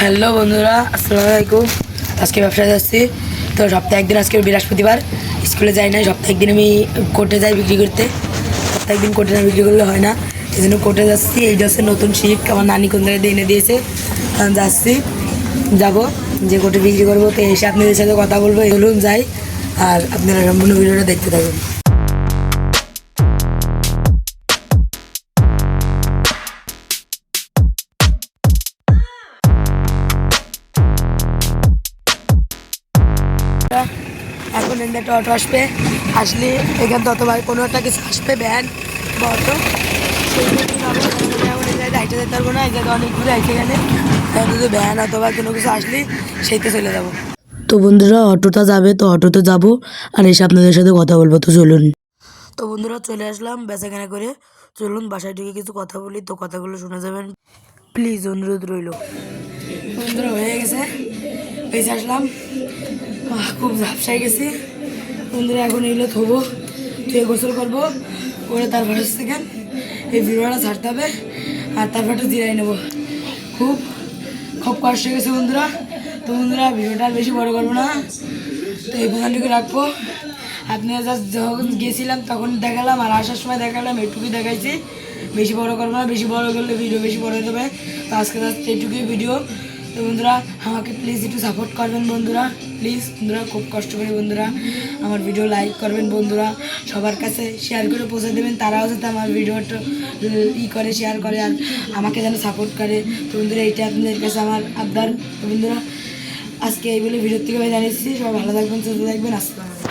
Hello বন্ধুরা, আসসালামু আলাইকুম। আজকে ব্যবসায় যাচ্ছি। তো সপ্তাহে একদিন, আজকে বৃহস্পতিবার, স্কুলে যাই না। সপ্তাহে একদিন আমি কোর্টে যাই বিক্রি করতে। সপ্তাহে একদিন কোর্টে না বিক্রি করলে হয় না, এই জন্য কোর্টে যাচ্ছি। এইটা হচ্ছে নতুন শিপ, আমার নানি কোন জায়গায় এনে দিয়েছে। যাচ্ছি, যাবো যে কোর্টে বিক্রি করবো। তো এসে আপনাদের সাথে কথা বলবো, এগুলো যাই। আর আপনারা সম্পূর্ণ ভিডিওটা দেখতে থাকুন। এখন এখানে একটা অটো আসবে, আসলে এখান থেকে অথবা কোনো একটা কিছু আসবে, ভ্যান বা অটো। হাইটে যেতে পারবো না, এই জায়গায় অনেক ঘুরে আইছে। এখানে যদি ভ্যান অথবা কোনো কিছু আসলে সেইতে চলে যাবো। তো বন্ধুরা, অটোটা যাবে, তো অটোতে যাবো আর এসে আপনাদের সাথে কথা বলবো। তো চলুন। তো বন্ধুরা, চলে আসলাম বেচাকেনা করে। চলুন বাসায় ঢুকে কিছু কথা বলি, তো কথাগুলো শুনে যাবেন প্লিজ, অনুরোধ রইল। বন্ধুরা, হয়ে গেছে, বেঁচে আসলাম। খুব ঝাপসায় গেছি বন্ধুরা। এখন এগুলো থবো, ধুয়ে গোসল করবো, করে তারপরে সেখান এই ভিডিওটা ছাড়তে হবে। আর তারপর একটু জিরাই নেবো। খুব খুব কষ্ট হয়ে গেছে বন্ধুরা। তো বন্ধুরা, ভিডিওটা আর বেশি বড় করবো না, তো এই প্রধানটুকু রাখবো। আপনারা জাস্ট যখন গেছিলাম তখন দেখালাম, আর আসার সময় দেখালাম, এইটুকুই দেখাইছি। বেশি বড় করবো না, বেশি বড় করলে ভিডিও বেশি বড় হয়ে যাবে। তো আজকে জাস্ট এইটুকুই ভিডিও। তো বন্ধুরা, আমাকে প্লিজ একটু সাপোর্ট করবেন বন্ধুরা, প্লিজ বন্ধুরা, খুব কষ্ট করে বন্ধুরা আমার ভিডিও লাইক করবেন বন্ধুরা, সবার কাছে শেয়ার করে পৌঁছে দেবেন, তারাও যাতে আমার ভিডিওটা করে শেয়ার করে আর আমাকে যেন সাপোর্ট করে। তো বন্ধুরা, এইটা আপনাদের কাছে আমার আবদার। তো বন্ধুরা, আজকে এই বলে ভিডিও থেকে জানিয়েছি। সবাই ভালো থাকবেন, সুস্থ থাকবেন। আসসালাম।